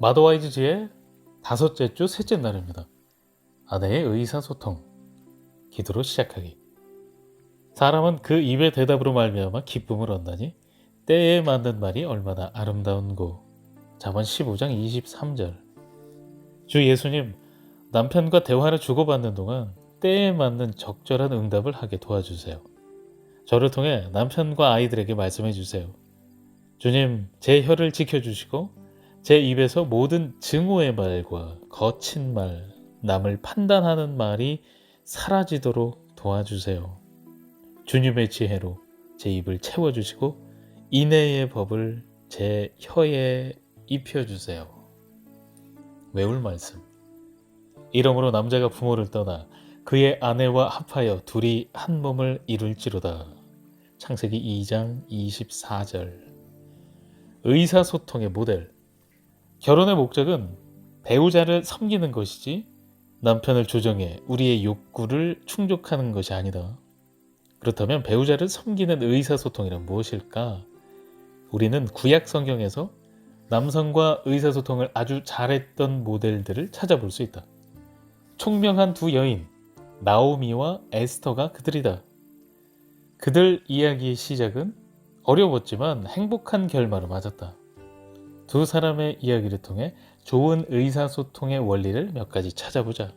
마더와이즈지의 다섯째 주 셋째 날입니다. 아내의 의사소통, 기도로 시작하기. 사람은 그 입의 대답으로 말미암아 기쁨을 얻나니 때에 맞는 말이 얼마나 아름다운고. 잠언 15장 23절. 주 예수님, 남편과 대화를 주고받는 동안 때에 맞는 적절한 응답을 하게 도와주세요. 저를 통해 남편과 아이들에게 말씀해 주세요. 주님, 제 혀를 지켜주시고 제 입에서 모든 증오의 말과 거친 말, 남을 판단하는 말이 사라지도록 도와주세요. 주님의 지혜로 제 입을 채워주시고 인애의 법을 제 혀에 입혀주세요. 외울 말씀. 이러므로 남자가 부모를 떠나 그의 아내와 합하여 둘이 한 몸을 이룰지로다. 창세기 2장 24절. 의사소통의 모델. 결혼의 목적은 배우자를 섬기는 것이지 남편을 조정해 우리의 욕구를 충족하는 것이 아니다. 그렇다면 배우자를 섬기는 의사소통이란 무엇일까? 우리는 구약 성경에서 남성과 의사소통을 아주 잘했던 모델들을 찾아볼 수 있다. 총명한 두 여인, 나오미와 에스더가 그들이다. 그들 이야기의 시작은 어려웠지만 행복한 결말을 맞았다. 두 사람의 이야기를 통해 좋은 의사소통의 원리를 몇 가지 찾아보자.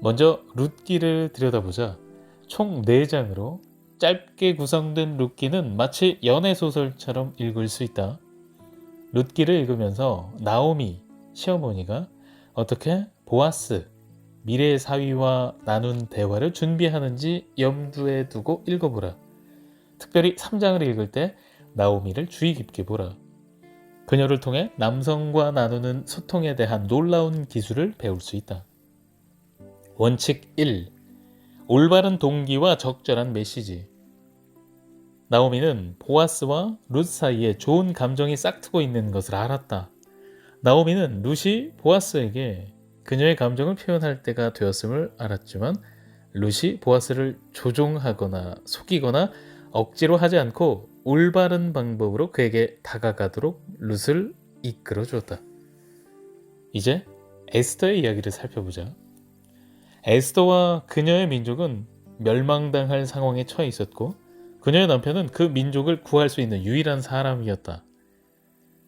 먼저 룻기를 들여다보자. 총 4장으로 짧게 구성된 룻기는 마치 연애소설처럼 읽을 수 있다. 룻기를 읽으면서 나오미, 시어머니가 어떻게 보아스, 미래의 사위와 나눈 대화를 준비하는지 염두에 두고 읽어보라. 특별히 3장을 읽을 때 나오미를 주의 깊게 보라. 그녀를 통해 남성과 나누는 소통에 대한 놀라운 기술을 배울 수 있다. 원칙 1. 올바른 동기와 적절한 메시지. 나오미는 보아스와 룻 사이에 좋은 감정이 싹트고 있는 것을 알았다. 나오미는 룻이 보아스에게 그녀의 감정을 표현할 때가 되었음을 알았지만 룻이 보아스를 조종하거나 속이거나 억지로 하지 않고 올바른 방법으로 그에게 다가가도록 룻을 이끌어 주었다. 이제 에스더의 이야기를 살펴보자. 에스더와 그녀의 민족은 멸망당할 상황에 처해 있었고 그녀의 남편은 그 민족을 구할 수 있는 유일한 사람이었다.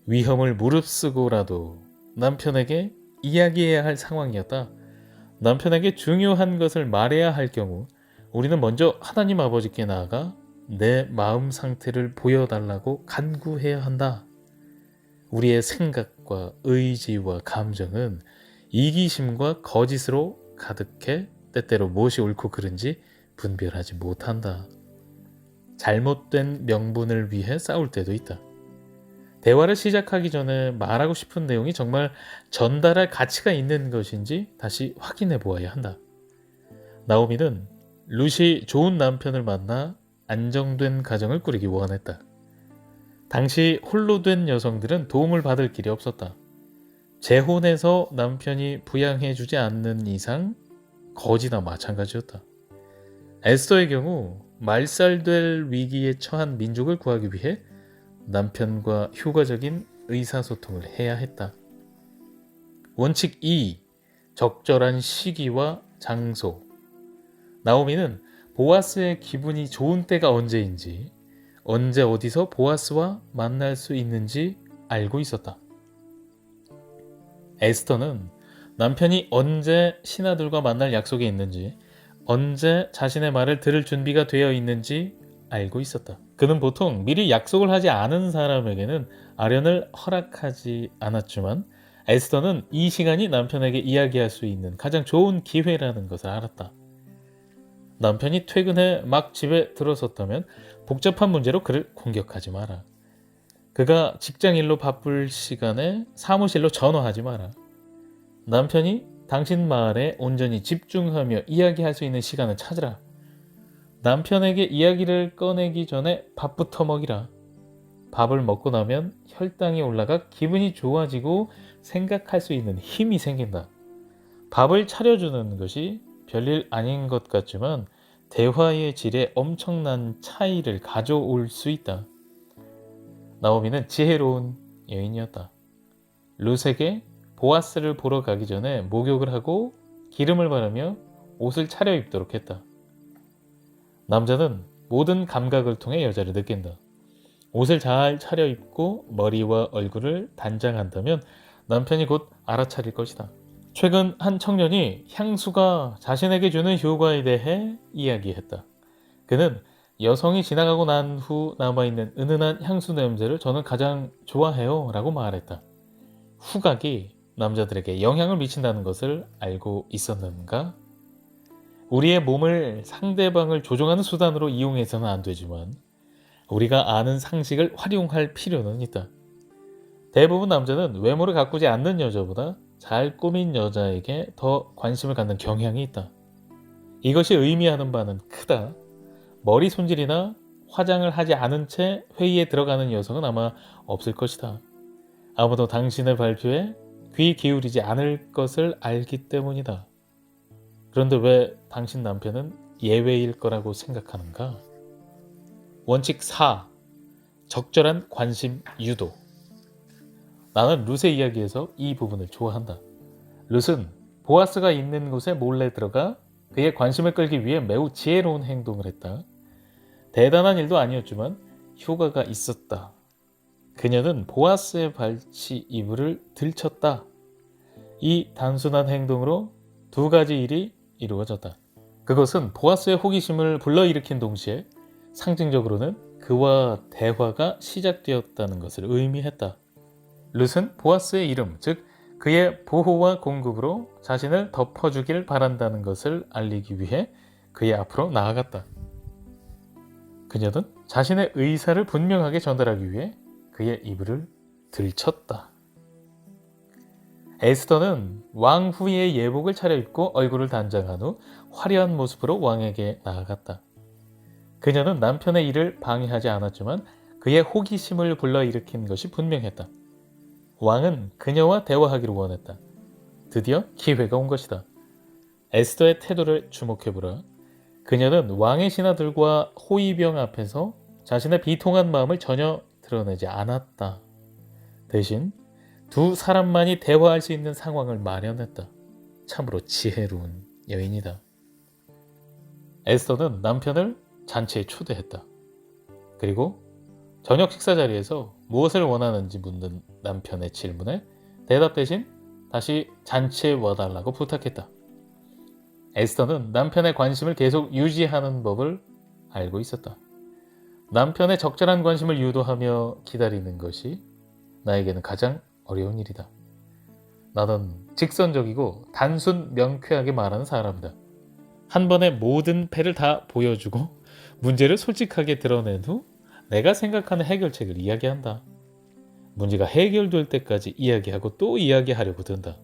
위험을 무릅쓰고라도 남편에게 이야기해야 할 상황이었다. 남편에게 중요한 것을 말해야 할 경우 우리는 먼저 하나님 아버지께 나아가 내 마음 상태를 보여달라고 간구해야 한다. 우리의 생각과 의지와 감정은 이기심과 거짓으로 가득해 때때로 무엇이 옳고 그른지 분별하지 못한다. 잘못된 명분을 위해 싸울 때도 있다. 대화를 시작하기 전에 말하고 싶은 내용이 정말 전달할 가치가 있는 것인지 다시 확인해 보아야 한다. 나오미는 룻이 좋은 남편을 만나 안정된 가정을 꾸리기 원했다. 당시 홀로 된 여성들은 도움을 받을 길이 없었다. 재혼해서 남편이 부양해주지 않는 이상 거지나 마찬가지였다. 에스더의 경우 말살될 위기에 처한 민족을 구하기 위해 남편과 효과적인 의사소통을 해야 했다. 원칙 2. 적절한 시기와 장소. 나오미는 보아스의 기분이 좋은 때가 언제인지, 언제 어디서 보아스와 만날 수 있는지 알고 있었다. 에스더는 남편이 언제 신하들과 만날 약속이 있는지, 언제 자신의 말을 들을 준비가 되어 있는지 알고 있었다. 그는 보통 미리 약속을 하지 않은 사람에게는 아련을 허락하지 않았지만 에스더는 이 시간이 남편에게 이야기할 수 있는 가장 좋은 기회라는 것을 알았다. 남편이 퇴근해 막 집에 들어섰다면 복잡한 문제로 그를 공격하지 마라. 그가 직장일로 바쁠 시간에 사무실로 전화하지 마라. 남편이 당신 말에 온전히 집중하며 이야기할 수 있는 시간을 찾으라. 남편에게 이야기를 꺼내기 전에 밥부터 먹이라. 밥을 먹고 나면 혈당이 올라가 기분이 좋아지고 생각할 수 있는 힘이 생긴다. 밥을 차려주는 것이 별일 아닌 것 같지만 대화의 질에 엄청난 차이를 가져올 수 있다. 나오미는 지혜로운 여인이었다. 룻에게 보아스를 보러 가기 전에 목욕을 하고 기름을 바르며 옷을 차려입도록 했다. 남자는 모든 감각을 통해 여자를 느낀다. 옷을 잘 차려입고 머리와 얼굴을 단장한다면 남편이 곧 알아차릴 것이다. 최근 한 청년이 향수가 자신에게 주는 효과에 대해 이야기했다. 그는 여성이 지나가고 난 후 남아있는 은은한 향수 냄새를 저는 가장 좋아해요 라고 말했다. 후각이 남자들에게 영향을 미친다는 것을 알고 있었는가? 우리의 몸을 상대방을 조종하는 수단으로 이용해서는 안 되지만 우리가 아는 상식을 활용할 필요는 있다. 대부분 남자는 외모를 가꾸지 않는 여자보다 잘 꾸민 여자에게 더 관심을 갖는 경향이 있다. 이것이 의미하는 바는 크다. 머리 손질이나 화장을 하지 않은 채 회의에 들어가는 여성은 아마 없을 것이다. 아무도 당신의 발표에 귀 기울이지 않을 것을 알기 때문이다. 그런데 왜 당신 남편은 예외일 거라고 생각하는가? 원칙 4. 적절한 관심 유도. 나는 룻의 이야기에서 이 부분을 좋아한다. 룻은 보아스가 있는 곳에 몰래 들어가 그의 관심을 끌기 위해 매우 지혜로운 행동을 했다. 대단한 일도 아니었지만 효과가 있었다. 그녀는 보아스의 발치 이불을 들쳤다. 이 단순한 행동으로 두 가지 일이 이루어졌다. 그것은 보아스의 호기심을 불러일으킨 동시에 상징적으로는 그와 대화가 시작되었다는 것을 의미했다. 룻은 보아스의 이름, 즉 그의 보호와 공급으로 자신을 덮어주길 바란다는 것을 알리기 위해 그의 앞으로 나아갔다. 그녀는 자신의 의사를 분명하게 전달하기 위해 그의 이불을 들쳤다. 에스더는 왕 후의 예복을 차려입고 얼굴을 단장한 후 화려한 모습으로 왕에게 나아갔다. 그녀는 남편의 일을 방해하지 않았지만 그의 호기심을 불러일으킨 것이 분명했다. 왕은 그녀와 대화하기를 원했다. 드디어 기회가 온 것이다. 에스더의 태도를 주목해보라. 그녀는 왕의 신하들과 호위병 앞에서 자신의 비통한 마음을 전혀 드러내지 않았다. 대신 두 사람만이 대화할 수 있는 상황을 마련했다. 참으로 지혜로운 여인이다. 에스더는 남편을 잔치에 초대했다. 그리고 저녁 식사 자리에서 무엇을 원하는지 묻는 남편의 질문에 대답 대신 다시 잔치에 와달라고 부탁했다. 에스더는 남편의 관심을 계속 유지하는 법을 알고 있었다. 남편의 적절한 관심을 유도하며 기다리는 것이 나에게는 가장 어려운 일이다. 나는 직선적이고 단순 명쾌하게 말하는 사람이다. 한 번에 모든 패를 다 보여주고 문제를 솔직하게 드러낸 후 내가 생각하는 해결책을 이야기한다. 문제가 해결될 때까지 이야기하고 또 이야기하려고 든다.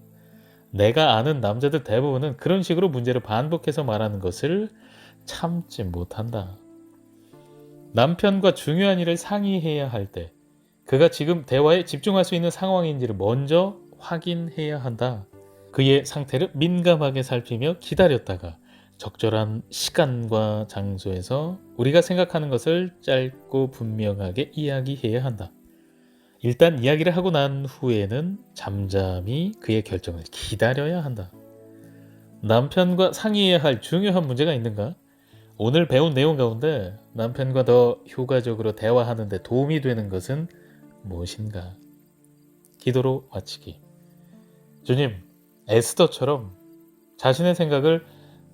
내가 아는 남자들 대부분은 그런 식으로 문제를 반복해서 말하는 것을 참지 못한다. 남편과 중요한 일을 상의해야 할 때 그가 지금 대화에 집중할 수 있는 상황인지를 먼저 확인해야 한다. 그의 상태를 민감하게 살피며 기다렸다가 적절한 시간과 장소에서 우리가 생각하는 것을 짧고 분명하게 이야기해야 한다. 일단 이야기를 하고 난 후에는 잠잠히 그의 결정을 기다려야 한다. 남편과 상의해야 할 중요한 문제가 있는가? 오늘 배운 내용 가운데 남편과 더 효과적으로 대화하는 데 도움이 되는 것은 무엇인가? 기도로 마치기. 주님, 에스더처럼 자신의 생각을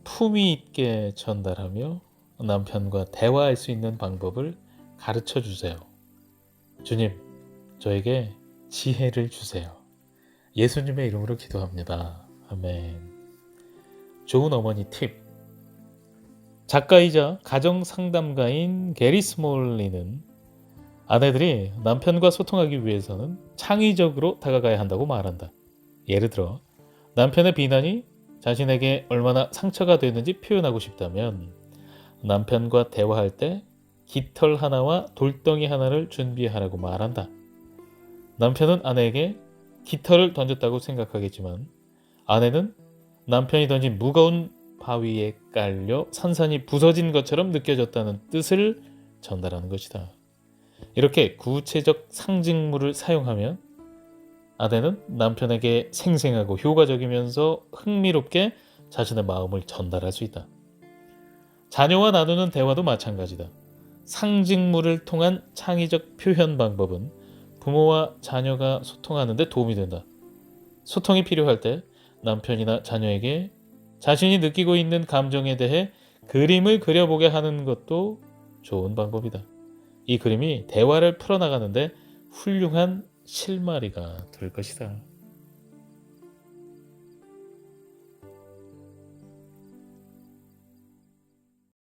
품위 있게 전달하며 남편과 대화할 수 있는 방법을 가르쳐 주세요. 주님, 저에게 지혜를 주세요. 예수님의 이름으로 기도합니다. 아멘. 좋은 어머니 팁. 작가이자 가정상담가인 게리 스몰리는 아내들이 남편과 소통하기 위해서는 창의적으로 다가가야 한다고 말한다. 예를 들어 남편의 비난이 자신에게 얼마나 상처가 되는지 표현하고 싶다면 남편과 대화할 때 깃털 하나와 돌덩이 하나를 준비하라고 말한다. 남편은 아내에게 깃털을 던졌다고 생각하겠지만 아내는 남편이 던진 무거운 바위에 깔려 산산이 부서진 것처럼 느껴졌다는 뜻을 전달하는 것이다. 이렇게 구체적 상징물을 사용하면 아내는 남편에게 생생하고 효과적이면서 흥미롭게 자신의 마음을 전달할 수 있다. 자녀와 나누는 대화도 마찬가지다. 상징물을 통한 창의적 표현 방법은 부모와 자녀가 소통하는 데 도움이 된다. 소통이 필요할 때 남편이나 자녀에게 자신이 느끼고 있는 감정에 대해 그림을 그려보게 하는 것도 좋은 방법이다. 이 그림이 대화를 풀어나가는데 훌륭한 실마리가 될 것이다.